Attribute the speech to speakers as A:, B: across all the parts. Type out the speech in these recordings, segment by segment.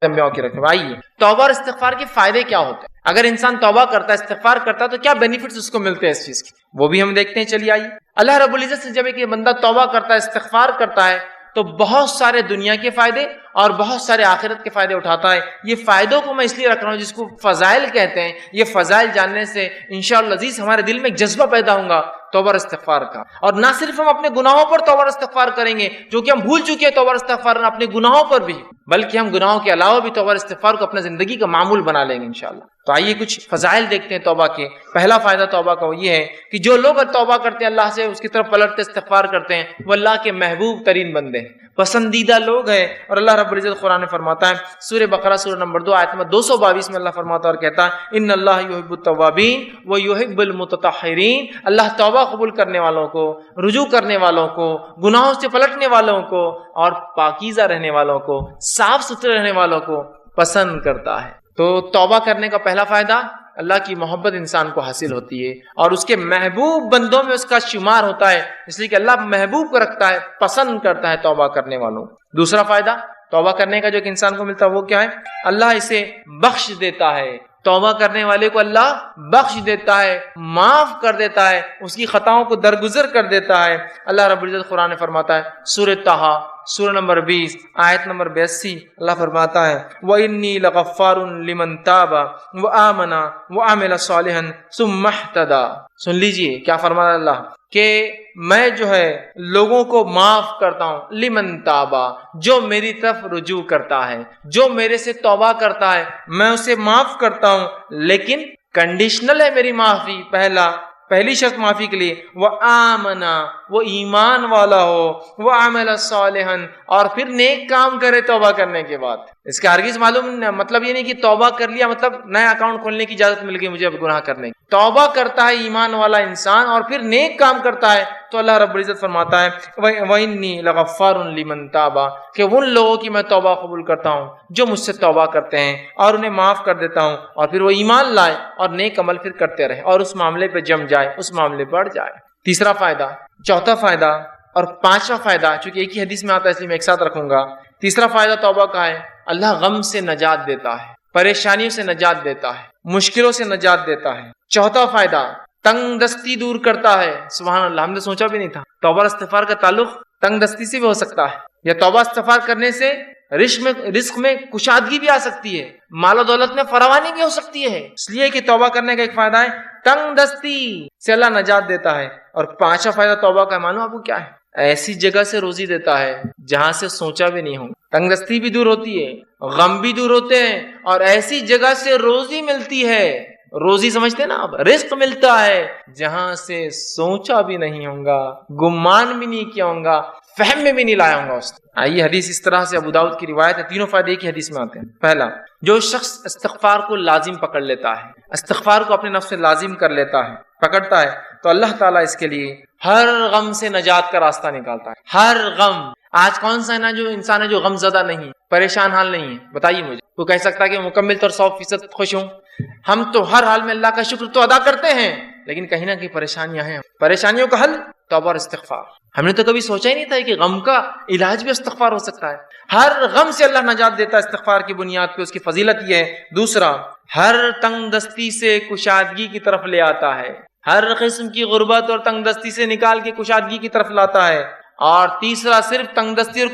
A: کی رکھے. آئیے توبہ اور استغفار کے فائدے کیا ہوتے ہیں. اگر انسان توبہ کرتا ہے، استغفار کرتا ہے، تو کیا بینیفٹس اس کو ملتے ہیں اس چیز کے، وہ بھی ہم دیکھتے ہیں. چلیے آئیے. اللہ رب العزت سے جب ایک بندہ توبہ کرتا ہے، استغفار کرتا ہے، تو بہت سارے دنیا کے فائدے اور بہت سارے آخرت کے فائدے اٹھاتا ہے. یہ فائدوں کو میں اس لیے رکھ رہا ہوں جس کو فضائل کہتے ہیں. یہ فضائل جاننے سے انشاءاللہ عزیز ہمارے دل میں ایک جذبہ پیدا ہوگا توبہ اور استغفار کا. اور نہ صرف ہم اپنے گناہوں پر توبہ اور استغفار کریں گے جو کہ ہم بھول چکے ہیں توبہ اور استغفار اپنے گناہوں پر بھی، بلکہ ہم گناہوں کے علاوہ بھی توبہ اور استغفار کو اپنے زندگی کا معمول بنا لیں گے انشاءاللہ. تو آئیے کچھ فضائل دیکھتے ہیں توبہ کے. پہلا فائدہ توبہ کا وہ یہ ہے کہ جو لوگ توبہ کرتے ہیں، اللہ سے اس کی طرف پلٹتے استغفار کرتے ہیں، وہ اللہ کے محبوب ترین بندے ہیں، پسندیدہ لوگ ہیں. اور اللہ رب العزت قرآن میں فرماتا ہے سورہ بقرہ سورہ نمبر 2 آیت نمبر 222 میں اللہ فرماتا ہے اور کہتا ہے ان اللہ یحب التوابین و یحب المتطہرین. اللہ توبہ قبول کرنے والوں کو، رجوع کرنے والوں کو، گناہوں سے پلٹنے والوں کو اور پاکیزہ رہنے والوں کو، صاف ستھرے رہنے والوں کو پسند کرتا ہے. تو توبہ کرنے کا پہلا فائدہ اللہ کی محبت انسان کو حاصل ہوتی ہے اور اس کے محبوب بندوں میں اس کا شمار ہوتا ہے، اس لیے کہ اللہ محبوب کو رکھتا ہے، پسند کرتا ہے توبہ کرنے والوں. دوسرا فائدہ توبہ کرنے کا جو ایک انسان کو ملتا ہے وہ کیا ہے؟ اللہ اسے بخش دیتا ہے. توبہ کرنے والے کو اللہ بخش دیتا ہے، معاف کر دیتا ہے، اس کی خطاؤں کو درگزر کر دیتا ہے. اللہ رب العزت قرآن میں فرماتا ہے سورہ طٰہٰ سورہ نمبر 20 آیت نمبر 82 اللہ فرماتا ہے وَإِنِّي لَغَفَّارٌ لِمَن تَابَ وَآمَنَ وَعَمِلَ صَالِحًا ثُمَّ اهْتَدَىٰ. سن لیجئے کیا فرماتا اللہ کہ میں جو ہے لوگوں کو معاف کرتا ہوں، لمن تابا، جو میری طرف رجوع کرتا ہے، جو میرے سے توبہ کرتا ہے میں اسے معاف کرتا ہوں. لیکن کنڈیشنل ہے میری معافی. پہلی شرط معافی کے لیے وہ آمنا، وہ ایمان والا ہو، وہ عمل صالحا، اور پھر نیک کام کرے توبہ کرنے کے بعد. اس کا ہرگز معلوم مطلب یہ نہیں کہ توبہ کر لیا مطلب نیا اکاؤنٹ کھولنے کی اجازت مل گئی مجھے اب گناہ کرنے کی. توبہ کرتا ہے ایمان والا انسان اور پھر نیک کام کرتا ہے تو اللہ رب العزت فرماتا ہے وَإِنِّي لَغَفَّارٌ لِمَن تَابَ، کہ ان لوگوں کی میں توبہ قبول کرتا ہوں جو مجھ سے توبہ کرتے ہیں اور انہیں معاف کر دیتا ہوں اور پھر وہ ایمان لائے اور نیک عمل پھر کرتے رہے اور اس معاملے پہ جم جائے، اس معاملے بڑھ جائے. تیسرا فائدہ، چوتھا فائدہ اور پانچواں فائدہ چونکہ ایک ہی حدیث میں آتا ہے اس لیے میں ایک ساتھ رکھوں گا. تیسرا فائدہ توبہ کا ہے اللہ غم سے نجات دیتا ہے، پریشانیوں سے نجات دیتا ہے، مشکلوں سے نجات دیتا ہے. چوتھا فائدہ تنگ دستی دور کرتا ہے. سبحان اللہ، ہم نے سوچا بھی نہیں تھا توبہ استغفار کا تعلق تنگ دستی سے بھی ہو سکتا ہے، یا توبہ استغفار کرنے سے رزق میں کشادگی بھی آ سکتی ہے، مال و دولت میں فراوانی بھی ہو سکتی ہے. اس لیے کہ توبہ کرنے کا ایک فائدہ ہے تنگ دستی سے اللہ نجات دیتا ہے. اور پانچواں فائدہ توبہ کا معلوم آپ کو کیا ہے؟ ایسی جگہ سے روزی دیتا ہے جہاں سے سوچا بھی نہیں ہو. تنگ دستی بھی دور ہوتی ہے، غم بھی دور ہوتے ہیں اور ایسی جگہ سے روزی ملتی ہے. روزی سمجھتے ہیں نا آپ، رزق ملتا ہے جہاں سے سوچا بھی نہیں ہوگا، گمان بھی نہیں کیا ہوگا، فہم میں بھی نہیں لایا ہوگا اس نے. آئیے حدیث اس طرح سے ابو داؤد کی روایت ہے. تینوں فائدے ایک ہی حدیث میں آتے ہیں. پہلا، جو شخص استغفار کو لازم پکڑ لیتا ہے، استغفار کو اپنے نفس سے لازم کر لیتا ہے، پکڑتا ہے، تو اللہ تعالیٰ اس کے لیے ہر غم سے نجات کا راستہ نکالتا ہے. ہر غم. آج کون سا ہے نا جو انسان ہے جو غم زدہ نہیں، پریشان حال نہیں ہے؟ بتائیے مجھے. وہ کہہ سکتا ہے کہ مکمل طور 100% خوش ہوں؟ ہم تو ہر حال میں اللہ کا شکر تو ادا کرتے ہیں، لیکن کہیں نہ کہیں پریشانیاں ہیں. پریشانیوں کا حل توبہ اور استغفار. ہم نے تو کبھی سوچا ہی نہیں تھا کہ غم کا علاج بھی استغفار ہو سکتا ہے. ہر غم سے اللہ نجات دیتا ہے استغفار کی بنیاد پہ. اس کی فضیلت یہ ہے. دوسرا، ہر تنگ دستی سے کشادگی کی طرف لے آتا ہے، ہر قسم کی غربت اور تنگ دستی سے نکال کے کشادگی کی طرف لاتا ہے. اور تیسرا، صرف تنگ دستی اور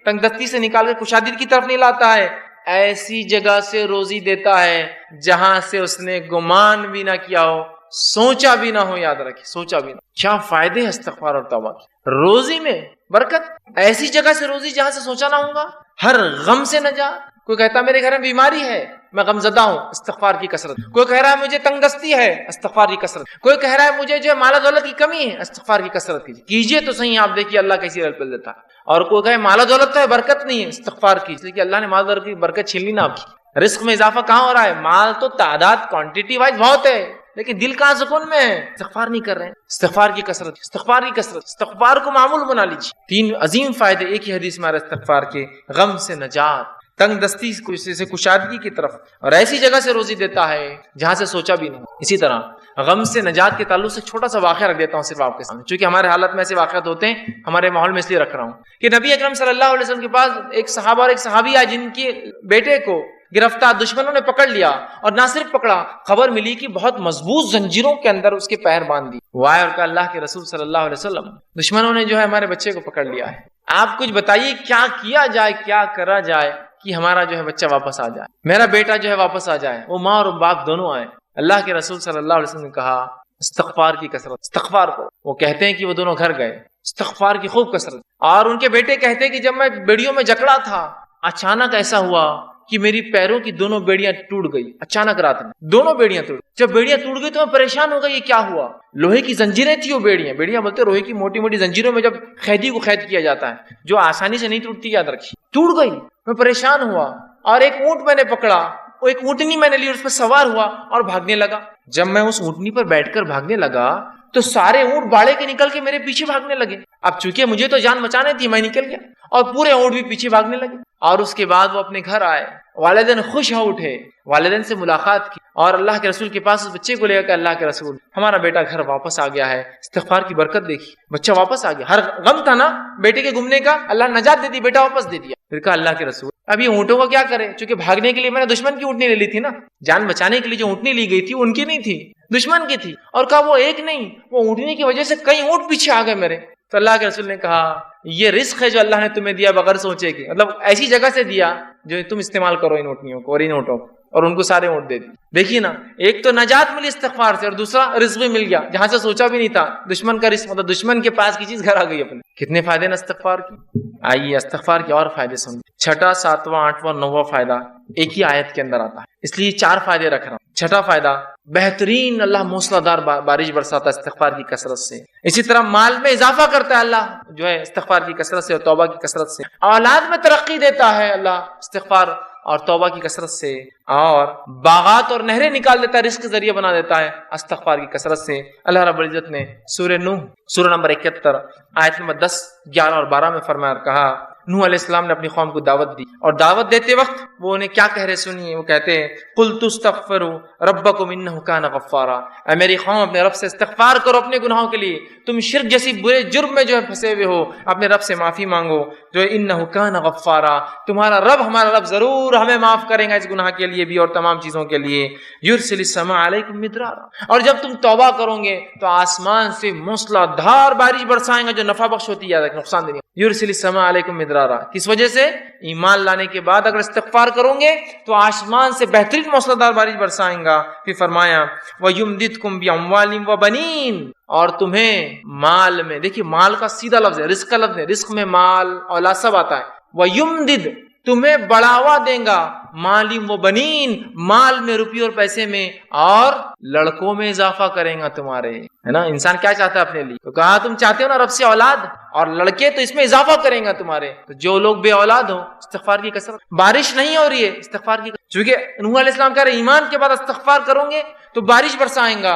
A: تنگ دستی سے نکال کے کشادگی کی طرف نہیں لاتا ہے، ایسی جگہ سے روزی دیتا ہے جہاں سے اس نے گمان بھی نہ کیا ہو، سوچا بھی نہ ہو. یاد رکھیں، سوچا بھی نہ. کیا فائدے ہیں استغفار اور توبہ کے؟ روزی میں برکت، ایسی جگہ سے روزی جہاں سے سوچا نہ ہوگا، ہر غم سے نجات. کوئی کہتا میرے گھر میں بیماری ہے، میں غم زدہ ہوں، استغفار کی کثرت. کوئی کہہ رہا ہے مجھے تنگ دستی ہے، استغفار کی کثرت. کوئی کہہ رہا ہے مجھے جو ہے مال و دولت کی کمی ہے، استغفار کی کثرت کیجیے تو صحیح. آپ دیکھیے اللہ کیسی رل دیتا ہے. اور کوئی کہے مال و دولت تو ہے، برکت نہیں ہے، استغفار کی، اس لیے کہ اللہ نے مال و دولت کی برکت چھین لی نا آپ کی. رزق میں اضافہ کہاں ہو رہا ہے؟ مال تو تعداد کوانٹٹی وائز بہت ہے، لیکن دل کہاں سکون میں ہے؟ استغفار نہیں کر رہے ہیں. استغفار کی کثرت، استغفار کی کثرت، استغفار کو معمول بنا لیجیے. تین عظیم فائدے ایک ہی حدیث میں آ رہے استغفار کے. غم سے نجات، تنگ دستی سے کشادگی کی طرف، اور ایسی جگہ سے روزی دیتا ہے جہاں سے سوچا بھی نہیں. اسی طرح غم سے نجات کے تعلق سے چھوٹا سا واقعہ رکھ دیتا ہوں صرف آپ کے سامنے، چونکہ ہمارے حالت میں ایسے واقعات ہوتے ہیں ہمارے ماحول میں، اس لیے رکھ رہا ہوں کہ نبی اکرم صلی اللہ علیہ وسلم کے پاس ایک صحابہ اور ایک صحابی آئے جن کے بیٹے کو گرفتار دشمنوں نے پکڑ لیا، اور نہ صرف پکڑا، خبر ملی کہ بہت مضبوط زنجیروں کے اندر اس کے پیر باندھ دی۔ وہ آئے اور کہا اللہ کے رسول صلی اللہ علیہ وسلم، دشمنوں نے جو ہے ہمارے بچے کو پکڑ لیا ہے، آپ کچھ بتائیے کیا کیا جائے، کیا کرا جائے کہ ہمارا جو ہے بچہ واپس آ جائے، میرا بیٹا جو ہے واپس آ جائے، وہ ماں اور باپ دونوں آئے۔ اللہ کے رسول صلی اللہ علیہ وسلم نے کہا استغفار کی کثرت، استغفار کرو۔ وہ کہتے ہیں کہ وہ دونوں گھر گئے، استغفار کی خوب کثرت، اور ان کے بیٹے کہتے ہیں کہ جب میں بیڑیوں میں جکڑا تھا، اچانک ایسا ہوا کہ میری پیروں کی دونوں بیڑیاں ٹوٹ گئی، اچانک رات میں دونوں بیڑیاں ٹوٹ۔ جب بیڑیاں ٹوٹ گئی تو میں پریشان ہو گئی، یہ کیا ہوا؟ لوہے کی زنجیریں تھی وہ بیڑیاں بولتے ہیں، لوہے کی موٹی موٹی زنجیروں میں جب قیدی کو قید کیا جاتا ہے جو آسانی سے نہیں ٹوٹتی، یاد رکھیے، ٹوٹ گئی۔ میں پریشان ہوا اور ایک اونٹ میں نے پکڑا، وہ ایک اونٹنی میں نے لی، اس پر سوار ہوا اور بھاگنے لگا۔ جب میں اس اونٹنی پر بیٹھ کر بھاگنے لگا تو سارے اونٹ باڑے کے نکل کے میرے پیچھے بھاگنے لگے۔ اب چونکہ مجھے تو جان بچانے تھی، میں نکل گیا اور پورے اونٹ بھی پیچھے بھاگنے لگے۔ اور اس کے بعد وہ اپنے گھر آئے، والدین خوش ہو اٹھے، والدین سے ملاقات کی اور اللہ کے رسول کے پاس اس بچے کو لے کر، اللہ کے رسول ہمارا بیٹا گھر واپس آ گیا ہے، استغفار کی برکت دیکھی، بچہ واپس آ گیا۔ ہر غم تھا نا بیٹے کے گمنے کا، اللہ نجات دے دی، بیٹا واپس دے دیا۔ پھر کہا اللہ کے رسول اب یہ اونٹوں کو کیا کرے، چونکہ بھاگنے کے لیے میں نے دشمن کی اونٹنی لے لی تھی نا، جان بچانے کے لیے جو اونٹنی لی گئی تھی ان کی نہیں تھی، دشمن کی تھی۔ اور کہا وہ ایک نہیں، وہ اونٹنی کی وجہ سے کئی اونٹ پیچھے آ گئے میرے۔ تو اللہ کے رسول نے کہا یہ رزق ہے جو اللہ نے تمہیں دیا بغیر سوچے کہ، مطلب ایسی جگہ سے دیا جو تم استعمال کرو ان اونٹنیوں کو اور ان اونٹوں کو، اور ان کو سارے اونٹ دے دی۔ دیکھیے نا، ایک تو نجات ملی استغفار سے، اور دوسرا رزق بھی مل گیا جہاں سے سوچا بھی نہیں تھا، دشمن کا رزق، مطلب دشمن کے پاس کی چیز گھر آ گئی اپنے۔ کتنے فائدے نا استغفار کی۔ آئیے استغفار کے اور فائدے سنیں، چھٹا، ساتواں، آٹھواں، نواں فائدہ ایک ہی آیت کے اندر آتا ہے، اس لیے 4 فائدے رکھ رہا ہوں۔ چھٹا فائدہ، بہترین اللہ موسلا دار بارش برساتا ہے استغفار کی کثرت سے۔ اسی طرح مال میں اضافہ کرتا ہے اللہ جو ہے استغفار کی کثرت سے اور توبہ کی کثرت سے۔ اولاد میں ترقی دیتا ہے اللہ استغفار اور توبہ کی کثرت سے، اور باغات اور نہریں نکال دیتا ہے، رزق کا ذریعہ بنا دیتا ہے استغفار کی کثرت سے۔ اللہ رب العزت نے سورہ نوح سورہ نمبر 71 آیت نمبر 10، 11 اور 12 میں فرمایا اور کہا، نوح علیہ السلام نے اپنی قوم کو دعوت دی، اور دعوت دیتے وقت وہ انہیں کیا کہہ رہے سنیے، وہ کہتے ہیں قُلْتُ اسْتَغْفِرُوا رَبَّكُمْ إِنَّهُ كَانَ غَفَّارًا، اے میری قوم اپنے رب سے استغفار کرو اپنے گناہوں کے لیے، تم شرک جیسی برے جرم میں جو ہے پھنسے ہوئے ہو، اپنے رب سے معافی مانگو جو إِنَّهُ كَانَ غَفَّارًا، تمہارا رب، ہمارا رب ضرور ہمیں معاف کرے گا اس گناہ کے لیے بھی اور تمام چیزوں کے لیے۔ يُرْسِلِ السَّمَاءَ عَلَيْكُمْ مِدْرَارًا، اور جب تم توبہ کرو گے تو آسمان سے موسلا دھار بارش برسائیں گا جو نفع بخش ہوتی ہے، نقصان دینی۔ يُرْسِلِ السَّمَاءَ عَلَيْكُمْ مِدْرَارًا، کس وجہ سے؟ ایمان لانے کے بعد اگر استغفار کرو گے تو آسمان سے بہترین موسلادھار بارش برسائیں گا۔ پھر فرمایا وَيُمْدِدْكُمْ بِأَمْوَالٍ وَبَنِينَ، اور تمہیں مال میں، دیکھیے مال کا سیدھا لفظ ہے، رزق کا لفظ ہے، رزق میں مال اولاد سب آتا ہے۔ وَيُمْدِدْ، تمہیں بڑھاوا دیں گا، مالم و بنین، مال میں، روپیے اور پیسے میں، اور لڑکوں میں اضافہ کریں گا تمہارے، ہے نا۔ انسان کیا چاہتا ہے اپنے لیے؟ تو کہا تم چاہتے ہو نا رب سے اولاد اور لڑکے، تو اس میں اضافہ کریں گا تمہارے۔ تو جو لوگ بے اولاد ہو استغفار کی کثرت، بارش نہیں ہو رہی ہے استغفار کی، چونکہ نوح علیہ السلام کہہ رہے ایمان کے بعد استغفار کرو گے تو بارش برسائیں گا،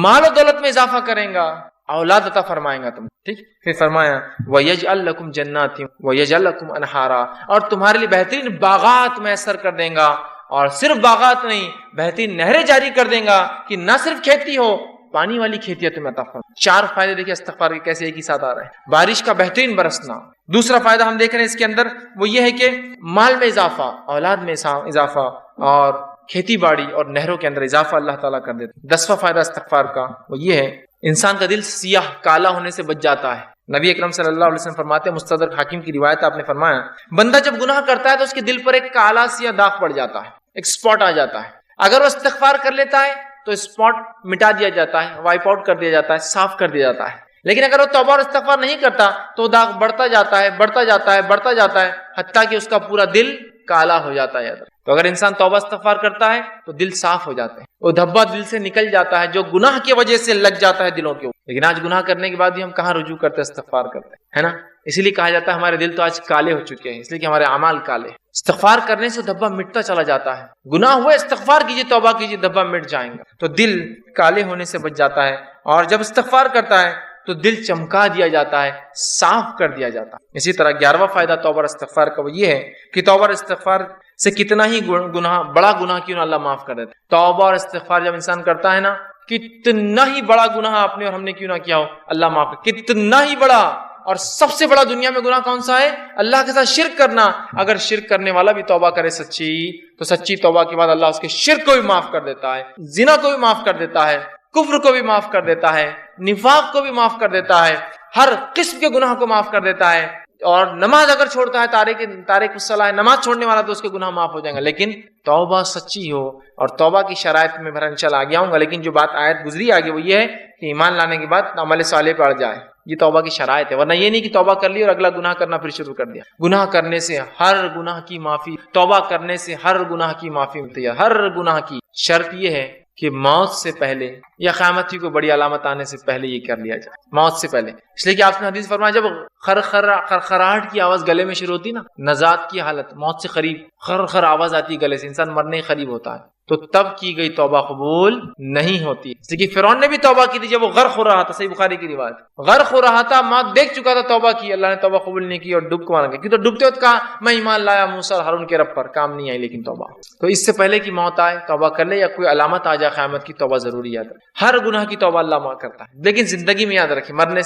A: مال و دولت میں اضافہ کریں گا، اولاد عطا فرمائیں گا تم، ٹھیک۔ پھر فرمایا وَيَجْعَلْ لَكُمْ جَنَّاتٍ وَيَجْعَلْ لَكُمْ أَنْهَارًا، اور تمہارے لیے بہترین باغات میسر کر دیں گا، اور صرف باغات نہیں، بہترین نہریں جاری کر دیں گا کہ نہ صرف کھیتی ہو، پانی والی کھیتیاں تمہیں عطا فرمائیں۔ 4 فائدے دیکھیں استغفار کے کیسے ایک ہی ساتھ آ رہے ہیں۔ بارش کا بہترین برسنا، دوسرا فائدہ ہم دیکھ رہے ہیں اس کے اندر وہ یہ ہے کہ مال میں اضافہ، اولاد میں اضافہ، اور کھیتی باڑی اور نہروں کے اندر اضافہ اللہ تعالیٰ کر دیتے۔ 10واں فائدہ استغفار کا وہ یہ ہے انسان کا دل سیاہ کالا ہونے سے بچ جاتا ہے۔ نبی اکرم صلی اللہ علیہ وسلم فرماتے ہیں، مستدرک حاکم کی روایت آپ نے فرمایا، بندہ جب گناہ کرتا ہے تو اس کے دل پر ایک کالا سیاہ داغ پڑ جاتا ہے، ایک سپاٹ آ جاتا ہے۔ اگر وہ استغفار کر لیتا ہے تو سپاٹ مٹا دیا جاتا ہے، وائپ آؤٹ کر دیا جاتا ہے، صاف کر دیا جاتا ہے۔ لیکن اگر وہ توبہ اور استغفار نہیں کرتا تو داغ بڑھتا جاتا ہے، بڑھتا جاتا ہے، بڑھتا جاتا ہے، حتیٰ کہ اس کا پورا دل کالا ہو جاتا ہے۔ تو اگر انسان توبہ استغفار کرتا ہے تو دل صاف ہو جاتا ہے، وہ دھبا دل سے نکل جاتا ہے جو گناہ کی وجہ سے لگ جاتا ہے دلوں کے اوپر۔ لیکن آج گناہ کرنے کے بعد بھی ہم کہاں رجوع کرتے ہیں، استغفار کرتے ہیں، ہے نا۔ اسی لیے کہا جاتا ہے ہمارے دل تو آج کالے ہو چکے ہیں، اس لیے کہ ہمارے اعمال کالے ہیں۔ استغفار کرنے سے دھبا مٹتا چلا جاتا ہے، گناہ ہوئے استغفار کیجیے، توبہ کیجیے، دھبا مٹ جائیں گا، تو دل کالے ہونے سے بچ جاتا ہے۔ اور جب استغفار کرتا ہے تو دل چمکا دیا جاتا ہے، صاف کر دیا جاتا ہے۔ اسی طرح 11واں فائدہ توبہ اور استغفار کا وہ یہ ہے کہ توبہ اور استغفار سے کتنا ہی گناہ، بڑا گناہ کیوں نہ اللہ معاف کر دیتا ہے۔ توبہ اور استغفار جب انسان کرتا ہے نا کتنا ہی بڑا گناہ آپ نے اور ہم نے کیوں نہ کیا ہو، اللہ معاف کر، کتنا ہی بڑا اور سب سے بڑا دنیا میں گناہ کون سا ہے؟ اللہ کے ساتھ شرک کرنا۔ اگر شرک کرنے والا بھی توبہ کرے سچی، تو سچی توبہ کے بعد اللہ اس کے شرک کو بھی معاف کر دیتا ہے، زنا کو بھی معاف کر دیتا ہے، کفر کو بھی معاف کر دیتا ہے، نفاق کو بھی معاف کر دیتا ہے، ہر قسم کے گناہ کو معاف کر دیتا ہے۔ اور نماز اگر چھوڑتا ہے، تارک الصلاۃ، نماز چھوڑنے والا، تو اس کے گناہ معاف ہو جائیں گے، لیکن توبہ سچی ہو۔ اور توبہ کی شرائط میں انشاءاللہ آگے آؤں گا، لیکن جو بات آیت گزری آگے وہ یہ ہے کہ ایمان لانے کے بعد عمل صالح پڑ جائے، یہ توبہ کی شرائط ہے۔ ورنہ یہ نہیں کہ توبہ کر لی اور اگلا گناہ کرنا پھر شروع کر دیا۔ گناہ کرنے سے ہر گناہ کی معافی، توبہ کرنے سے ہر گناہ کی معافی ملتی ہے۔ ہر گناہ کی شرط یہ ہے کہ موت سے پہلے یا قیامت کی کوئی بڑی علامت آنے سے پہلے یہ کر لیا جائے، موت سے پہلے۔ اس لیے کہ آپ نے حدیث فرمایا، جب خرخراہٹ کی آواز گلے میں شروع ہوتی نا، نزات کی حالت، موت سے قریب خر آواز آتی ہے گلے سے، انسان مرنے کے قریب ہوتا ہے، تو تب کی گئی توبہ قبول نہیں ہوتی۔ اس لیے کہ فرعون نے بھی توبہ کی تھی جب وہ غرق ہو رہا تھا، صحیح بخاری کی روایت، غرق ہو رہا تھا، موت دیکھ چکا تھا، توبہ کی، اللہ نے توبہ قبول نہیں کی اور ڈوب کو مارا گیا، کیونکہ ڈوبتے وقت کہا میں ایمان لایا موسیٰ اور ہارون کے رب پر، کام نہیں آئی لیکن توبہ۔ تو اس سے پہلے کہ موت آئے توبہ کر لے، یا کوئی علامت آ جائے قیامت کی، توبہ ضروری یاد رکھے۔ ہر گناہ کی توبہ اللہ معاف کرتا ہے، لیکن زندگی میں یاد رکھے، مرنے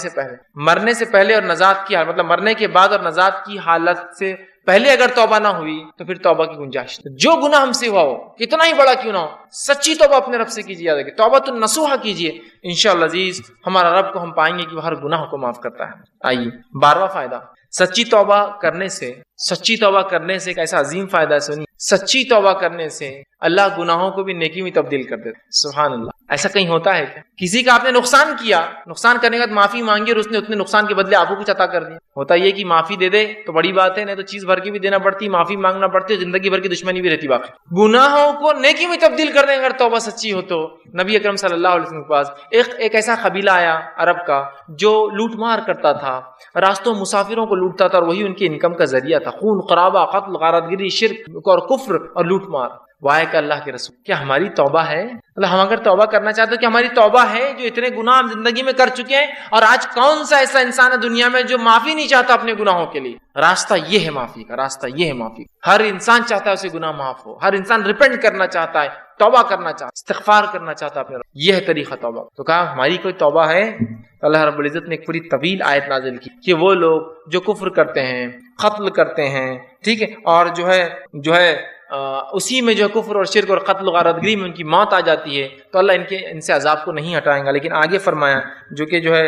A: سے پہلے اور نجات کی حالت، مطلب مرنے کے بعد اور نجات کی حالت سے پہلے اگر توبہ نہ ہوئی تو پھر توبہ کی گنجائش۔ جو گناہ ہم سے ہوا ہو، کتنا ہی بڑا کیوں نہ ہو، سچی توبہ اپنے رب سے کیجیے، یاد رکھیے، توبۃ النصوحہ کیجیے، انشاءاللہ عزیز ہمارا رب کو ہم پائیں گے کہ وہ ہر گناہ کو معاف کرتا ہے۔ آئیے 12واں فائدہ، سچی توبہ کرنے سے ایک ایسا عظیم فائدہ ہے، سنی، سچی توبہ کرنے سے اللہ گناہوں کو بھی نیکی میں تبدیل کر دیتا ہے۔ سبحان اللہ، ایسا کہیں ہوتا ہے کیا؟ کسی کا آپ نے نقصان کیا، نقصان کرنے کے بعد معافی مانگی اور اس نے اتنے نقصان کے بدلے آپ کو کچھ عطا کر دیا۔ ہوتا یہ کہ معافی دے دے تو بڑی بات ہے، نہیں تو چیز بھر کے بھی دینا پڑتی، معافی مانگنا پڑتی ہے، زندگی بھر کی دشمنی بھی رہتی باقی۔ گناہوں کو نیکی میں تبدیل کرنے اگر توبہ سچی ہو تو نبی اکرم صلی اللہ علیہ وسلم کے پاس ایک ایسا قبیلہ آیا عرب کا جو لوٹ مار کرتا تھا، راستوں مسافروں کو لوٹتا تھا، اور وہی ان کے انکم کا ذریعہ تھا، خون قرابہ، قتل، غارت گری، شرک اور کفر اور لوٹ مار۔ وائے کہ اللہ کے رسول، کیا ہماری توبہ ہے؟ اللہ، ہم اگر توبہ کرنا چاہتے ہیں کہ ہماری توبہ ہے، جو اتنے گناہ ہم زندگی میں کر چکے ہیں، اور آج کون سا ایسا انسان ہے دنیا میں جو معافی نہیں چاہتا اپنے گناہوں کے لیے؟ راستہ یہ ہے معافی کا، راستہ یہ ہے معافی کا۔ ہر انسان چاہتا ہے اسے گناہ معاف ہو، ہر انسان ریپینٹ کرنا چاہتا ہے، توبہ کرنا چاہتا ہے، استغفار کرنا چاہتا ہے اپنے رب، یہ ہے طریقہ توبہ۔ تو کہا ہماری کوئی توبہ ہے؟ اللہ رب العزت نے ایک پوری طویل آیت نازل کی کہ وہ لوگ جو کفر کرتے ہیں، قتل کرتے ہیں، ٹھیک ہے، اور جو ہے اسی میں جو کفر اور شرک اور قتل و غارت گری میں ان کی موت آ جاتی ہے، تو اللہ ان سے عذاب کو نہیں ہٹائیں گا۔ لیکن آگے فرمایا جو کہ جو ہے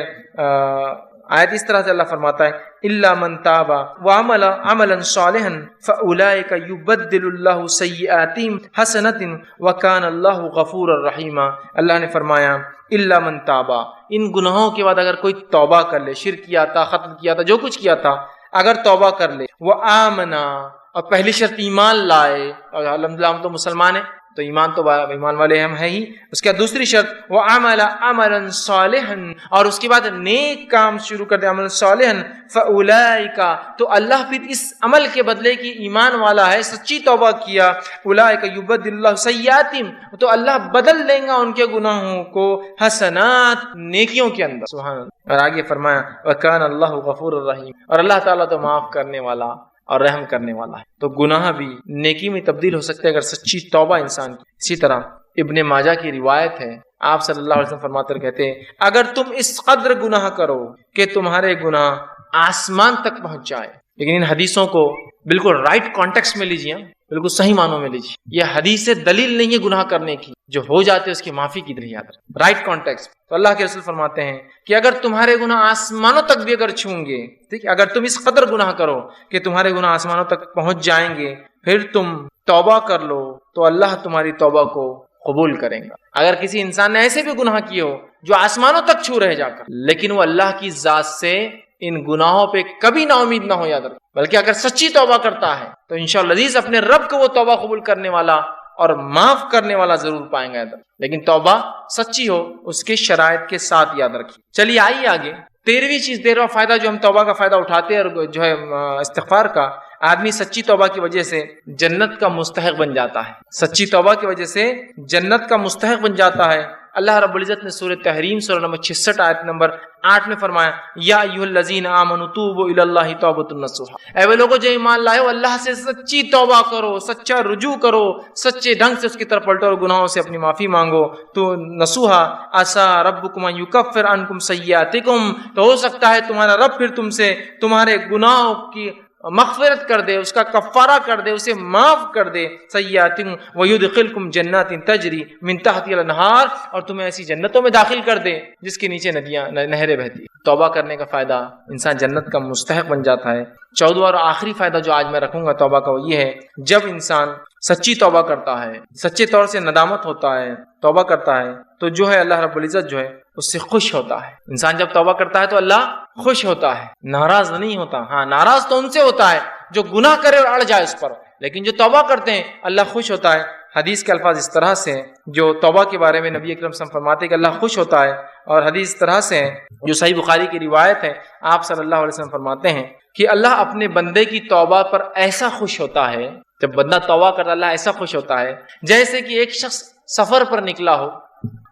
A: آیت اس طرح سے اللہ فرماتا ہے، الا من تاب وعمل عملا صالحا فاولئک یبدل اللہ سیئاتہم حسنات وکان اللہ غفورا رحیما۔ اللہ نے فرمایا الا من تاب، ان گناہوں کے بعد اگر کوئی توبہ کر لے، شرک کیا تھا، قتل کیا تھا، جو کچھ کیا تھا، اگر توبہ کر لے، وآمنا، اور پہلی شرط ایمان لائے، اور الحمدللہ ہم تو مسلمان ہیں تو ایمان والے ہم ہیں ہی۔ اس کے بعد دوسری شرط وعمل عملا صالحا، اور اس کے بعد نیک کام شروع کر دے، عمل صالحا، فاولئک، تو اللہ پھر اس عمل کے بدلے کی ایمان والا ہے، سچی توبہ کیا، اولئک یبدل اللہ سیئاتہم، تو اللہ بدل لیں گا ان کے گناہوں کو حسنات، نیکیوں کے اندر۔ سبحان اللہ۔ اور آگے فرمایا وکان اللہ غفور الرحیم، اور اللہ تعالیٰ تو معاف کرنے والا اور رحم کرنے والا ہے۔ تو گناہ بھی نیکی میں تبدیل ہو سکتے ہیں اگر سچی توبہ انسان کی۔ اسی طرح ابن ماجہ کی روایت ہے، آپ صلی اللہ علیہ وسلم فرماتے کہتے ہیں، اگر تم اس قدر گناہ کرو کہ تمہارے گناہ آسمان تک پہنچ جائے، لیکن ان حدیثوں کو بالکل رائٹ کانٹیکسٹ میں لیجیے، بالکل صحیح معنوں میں لیجیے، یہ حدیث سے دلیل نہیں ہے گناہ کرنے کی، جو ہو جاتے اس کی معافی کی دلیل یاد رکھیں، رائٹ کانٹیکسٹ۔ تو اللہ کے رسول فرماتے ہیں کہ اگر تمہارے گناہ آسمانوں تک بھی اگر چھوئیں گے، ٹھیک ہے، اگر تم اس قدر گناہ کرو کہ تمہارے گناہ آسمانوں تک پہنچ جائیں گے، پھر تم توبہ کر لو تو اللہ تمہاری توبہ کو قبول کریں گا۔ اگر کسی انسان نے ایسے بھی گناہ کیے ہو جو آسمانوں تک چھو رہے جا کر، لیکن وہ اللہ کی ذات سے ان گناہوں پہ کبھی نا امید نہ ہو، یاد رکھ، بلکہ اگر سچی توبہ کرتا ہے تو انشاءاللہ عزیز اپنے رب کو وہ توبہ قبول کرنے والا اور معاف کرنے والا ضرور پائیں گا، یاد رکھ، لیکن توبہ سچی ہو، اس کے شرائط کے ساتھ، یاد رکھیے۔ چلیے آئیے آگے 13واں فائدہ جو ہم توبہ کا فائدہ اٹھاتے ہیں اور جو ہے استغفار کا، آدمی سچی توبہ کی وجہ سے جنت کا مستحق بن جاتا ہے، سچی توبہ کی وجہ سے جنت کا مستحق بن جاتا ہے۔ اللہ رب العزت نے سورہ تحریم سورہ نمبر 66 آیت نمبر 8 میں فرمایا یا ایھا الذین آمنوا توبوا الی اللہ توبۃ نصوحا، اے وہ لوگو جو ایمان لائے ہو اللہ سے سچی توبہ کرو، سچا رجوع کرو، سچے ڈھنگ سے اس کی طرف پلٹو اور گناہوں سے اپنی معافی مانگو۔ تو نصوحا عسیٰ ربکم ان یکفر عنکم سیئاتکم، تو ہو سکتا ہے تمہارا رب پھر تم سے تمہارے گناہوں کی مغفرت کر دے، اس کا کفارہ کر دے، اسے معاف کر دے، سیئاتکم ویدخلکم جنات تجری من تحتها الانہار، اور تمہیں ایسی جنتوں میں داخل کر دے جس کے نیچے ندیاں نہریں بہتی ہیں۔ توبہ کرنے کا فائدہ، انسان جنت کا مستحق بن جاتا ہے۔ 14واں اور آخری فائدہ جو آج میں رکھوں گا توبہ کا وہ یہ ہے، جب انسان سچی توبہ کرتا ہے، سچے طور سے ندامت ہوتا ہے، توبہ کرتا ہے، تو جو ہے اللہ رب العزت جو ہے اس سے خوش ہوتا ہے۔ انسان جب توبہ کرتا ہے تو اللہ خوش ہوتا ہے، ناراض نہیں ہوتا۔ ہاں ناراض تو ان سے ہوتا ہے جو گناہ کرے اور اڑ جائے اس پر، لیکن جو توبہ کرتے ہیں اللہ خوش ہوتا ہے۔ حدیث کے الفاظ اس طرح سے ہیں، جو توبہ کے بارے میں نبی اکرم صلی اللہ علیہ وسلم فرماتے ہیں کہ اللہ خوش ہوتا ہے، اور حدیث اس طرح سے ہیں جو صحیح بخاری کی روایت ہے، آپ صلی اللہ علیہ وسلم فرماتے ہیں کہ اللہ اپنے بندے کی توبہ پر ایسا خوش ہوتا ہے، جب بندہ توبہ کرتا ہے اللہ ایسا خوش ہوتا ہے جیسے کہ ایک شخص سفر پر نکلا ہو،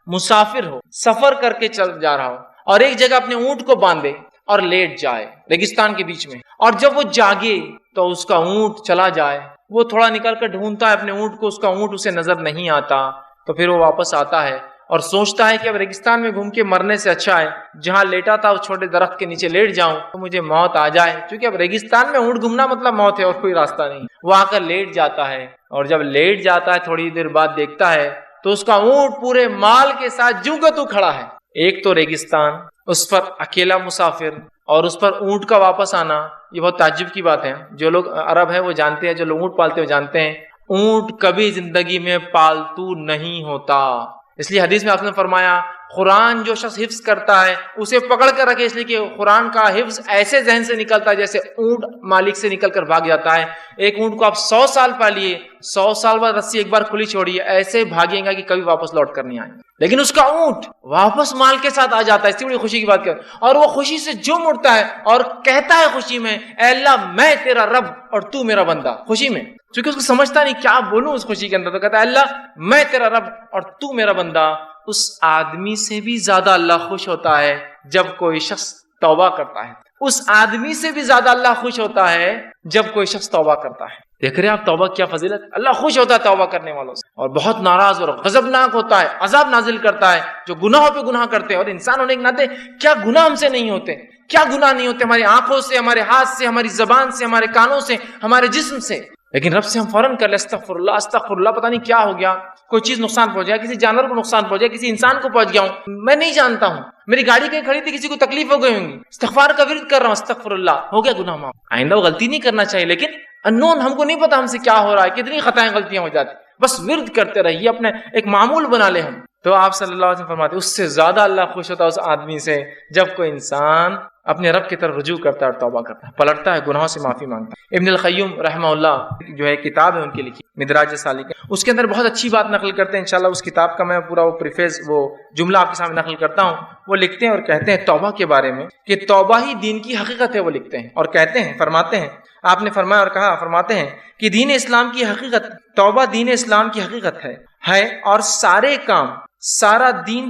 A: مسافر ہو، سفر کر کے چل جا رہا ہو، اور ایک جگہ اپنے اونٹ کو باندھے اور لیٹ جائے ریگستان کے بیچ میں، اور جب وہ جاگے تو اس کا اونٹ چلا جائے، وہ تھوڑا نکل کر ڈھونڈتا ہے اپنے اونٹ کو، اس کا اونٹ اسے نظر نہیں آتا، تو پھر وہ واپس آتا ہے اور سوچتا ہے کہ اب ریگستان میں گھوم کے مرنے سے اچھا ہے جہاں لیٹا تھا اس چھوٹے درخت کے نیچے لیٹ جاؤں تو مجھے موت آ جائے، کیونکہ اب ریگستان میں اونٹ گھومنا مطلب موت ہے اور کوئی راستہ نہیں۔ وہ آ کر لیٹ جاتا ہے، اور جب لیٹ جاتا ہے تھوڑی دیر بعد دیکھتا ہے تو اس کا اونٹ پورے مال کے ساتھ جوں کا تو کھڑا ہے۔ ایک تو ریگستان، اس پر اکیلا مسافر، اور اس پر اونٹ کا واپس آنا، یہ بہت تعجب کی بات ہے۔ جو لوگ عرب ہیں وہ جانتے ہیں، جو لوگ اونٹ پالتے ہیں وہ جانتے ہیں اونٹ کبھی زندگی میں پالتو نہیں ہوتا۔ اس لیے حدیث میں آپ نے فرمایا قرآن جو شخص حفظ کرتا ہے اسے پکڑ کر رکھے، اس لیے کہ قرآن کا حفظ ایسے ذہن سے نکلتا ہے جیسے اونٹ مالک سے نکل کر بھاگ جاتا ہے۔ ایک اونٹ کو آپ 100 سال پالیے، 100 سال بعد رسی ایک بار کھلی چھوڑیے، ایسے بھاگیں گا کہ کبھی واپس لوٹ کر نہیں آئیں گے، لیکن اس کا اونٹ واپس مال کے ساتھ آ جاتا ہے۔ اس سے بڑی خوشی کی بات کر، اور وہ خوشی سے جھوم اٹھتا ہے اور کہتا ہے خوشی میں، اے اللہ میں تیرا رب اور تو میرا بندہ، خوشی میں، کیونکہ اس کو سمجھتا نہیں کیا بولوں اس خوشی کے اندر، تو کہتا ہے اللہ میں تیرا رب اور تو میرا بندہ۔ اس آدمی سے بھی زیادہ اللہ خوش ہوتا ہے جب کوئی شخص توبہ کرتا ہے، اس آدمی سے بھی زیادہ اللہ خوش ہوتا ہے جب کوئی شخص توبہ کرتا ہے۔ دیکھ رہے ہیں آپ توبہ کیا فضیلت، اللہ خوش ہوتا ہے توبہ کرنے والوں سے، اور بہت ناراض اور غضبناک ہوتا ہے، عذاب نازل کرتا ہے جو گناہوں پہ گناہ کرتے ہیں۔ اور انسان ہونے کے ناطے کیا گناہ ہم سے نہیں ہوتے، کیا گناہ نہیں ہوتے ہماری آنکھوں سے، ہمارے ہاتھ سے، ہماری زبان سے، ہمارے کانوں سے، ہمارے جسم سے، لیکن رب سے ہم فوراً کر لیں استغفر اللہ استغفر اللہ، پتہ نہیں کیا ہو گیا، کوئی چیز نقصان پہنچ گیا، کسی جانور کو نقصان پہنچ گیا، کسی انسان کو پہنچ گیا ہوں، میں نہیں جانتا ہوں، میری گاڑی کہیں کھڑی تھی کسی کو تکلیف ہو گئی ہوں گی، استغفار کا ورد کر رہا ہوں، استغفر اللہ، ہو گیا گناہ معاف۔ آئندہ وہ غلطی نہیں کرنا چاہیے، لیکن انون ہم کو نہیں پتا ہم سے کیا ہو رہا ہے، کتنی خطائیں غلطیاں ہو جاتی، بس ورد کرتے رہیے، اپنے ایک معمول بنا لے ہم۔ تو آپ صلی اللہ علیہ وسلم فرماتے اس سے زیادہ اللہ خوش ہوتا ہے اس آدمی سے جب کوئی انسان اپنے رب کی طرف رجوع کرتا ہے اور توبہ کرتا ہے، پلٹتا ہے، گناہوں سے معافی مانگتا ہے۔ ابن القیم رحمہ اللہ جو ہے کتاب ہے ان کی لکھی مدراج سالک، اس کے اندر بہت اچھی بات نقل کرتے ہیں، انشاءاللہ اس کتاب کا میں پورا وہ پریفیس وہ جملہ آپ کے سامنے نقل کرتا ہوں۔ وہ لکھتے ہیں اور کہتے ہیں توبہ کے بارے میں کہ توبہ ہی دین کی حقیقت ہے، وہ لکھتے ہیں اور کہتے ہیں، فرماتے ہیں، آپ نے فرمایا اور کہا، فرماتے ہیں کہ دین اسلام کی حقیقت، توبہ دین اسلام کی حقیقت ہے اور سارے کام، سارا دین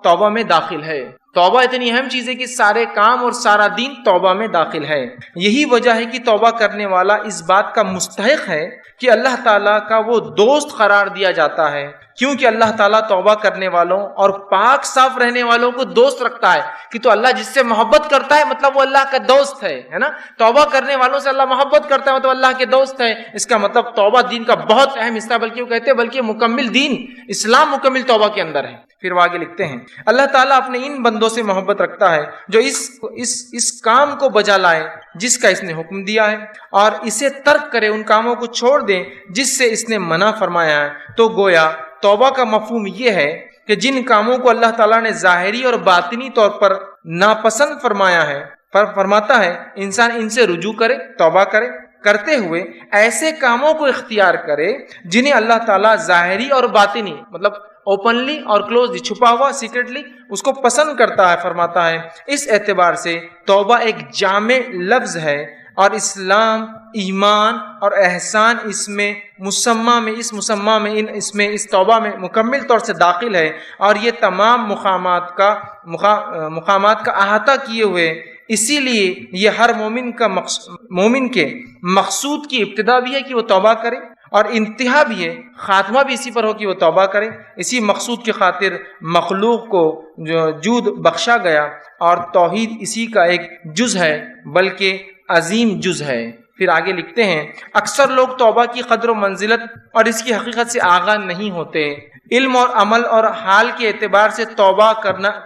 A: توبہ میں داخل ہے۔ توبہ اتنی اہم چیز ہے کہ سارے کام اور سارا دین توبہ میں داخل ہے۔ یہی وجہ ہے کہ توبہ کرنے والا اس بات کا مستحق ہے کہ اللہ تعالیٰ کا وہ دوست قرار دیا جاتا ہے، کیونکہ اللہ تعالیٰ توبہ کرنے والوں اور پاک صاف رہنے والوں کو دوست رکھتا ہے۔ کہ تو اللہ جس سے محبت کرتا ہے مطلب وہ اللہ کا دوست ہے نا، توبہ کرنے والوں سے اللہ محبت کرتا ہے مطلب اللہ کے دوست ہے۔ اس کا مطلب توبہ دین کا بہت اہم حصہ، بلکہ وہ کہتے ہیں بلکہ مکمل دین اسلام مکمل توبہ کے اندر ہے۔ پھر وہ آگے لکھتے ہیں، اللہ تعالیٰ اپنے ان بندوں سے محبت رکھتا ہے جو اس کام کو بجا لائے جس کا اس نے حکم دیا ہے، اور اسے ترک کرے، ان کاموں کو چھوڑ دیں جس سے اس نے منع فرمایا ہے۔ تو گویا توبہ کا مفہوم یہ ہے کہ جن کاموں کو اللہ تعالیٰ نے ظاہری اور باطنی طور پر ناپسند فرمایا ہے، فرماتا ہے انسان ان سے رجوع کرے، توبہ کرے، کرتے ہوئے ایسے کاموں کو اختیار کرے جنہیں اللہ تعالیٰ ظاہری اور باطنی مطلب اوپنلی اور کلوزلی، چھپا ہوا سیکرٹلی اس کو پسند کرتا ہے۔ فرماتا ہے اس اعتبار سے توبہ ایک جامع لفظ ہے اور اسلام ایمان اور احسان اس میں اس توبہ میں مکمل طور سے داخل ہے، اور یہ تمام مقامات کا احاطہ کیے ہوئے، اسی لیے یہ ہر مومن کے مقصود کی ابتدا بھی ہے کہ وہ توبہ کرے، اور انتہا بھی ہے، خاتمہ بھی اسی پر ہو کہ وہ توبہ کرے۔ اسی مقصود کی خاطر مخلوق کو جود بخشا گیا، اور توحید اسی کا ایک جز ہے، بلکہ عظیم جز ہے۔ پھر آگے لکھتے ہیں، اکثر لوگ توبہ کی قدر و منزلت اور اس کی حقیقت سے آگاہ نہیں ہوتے۔ علم اور عمل اور حال کے اعتبار سے توبہ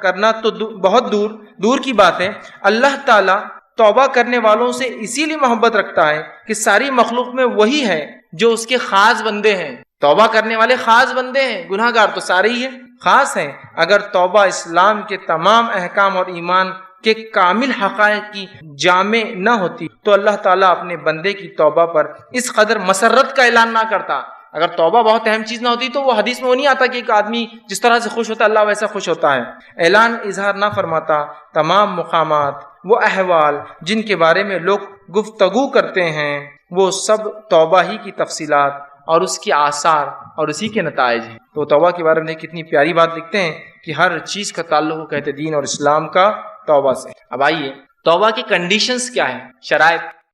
A: کرنا تو بہت دور کی بات ہے۔ اللہ تعالیٰ توبہ کرنے والوں سے اسی لیے محبت رکھتا ہے کہ ساری مخلوق میں وہی ہے جو اس کے خاص بندے ہیں۔ توبہ کرنے والے خاص بندے ہیں، گناہ گار تو سارے ہی ہیں، خاص ہیں۔ اگر توبہ اسلام کے تمام احکام اور ایمان کے کامل حقائق کی جامع نہ ہوتی تو اللہ تعالیٰ اپنے بندے کی توبہ پر اس قدر مسرت کا اعلان نہ کرتا۔ اگر توبہ بہت اہم چیز نہ ہوتی تو وہ حدیث میں وہ نہیں آتا کہ ایک آدمی جس طرح سے خوش ہوتا ہے اللہ ویسا خوش ہوتا ہے۔ اعلان اظہار نہ فرماتا تمام مقامات، وہ احوال جن کے بارے میں لوگ گفتگو کرتے ہیں، وہ سب توبہ ہی کی تفصیلات اور اس کی آثار اور اسی کے نتائج ہیں۔ تو توبہ کے بارے میں کتنی پیاری بات لکھتے ہیں کہ ہر چیز کا تعلق کہتے دین اور اسلام کا توبہ سے۔ اب آئیے توبہ کی کنڈیشنز کیا ہیں، شرائط۔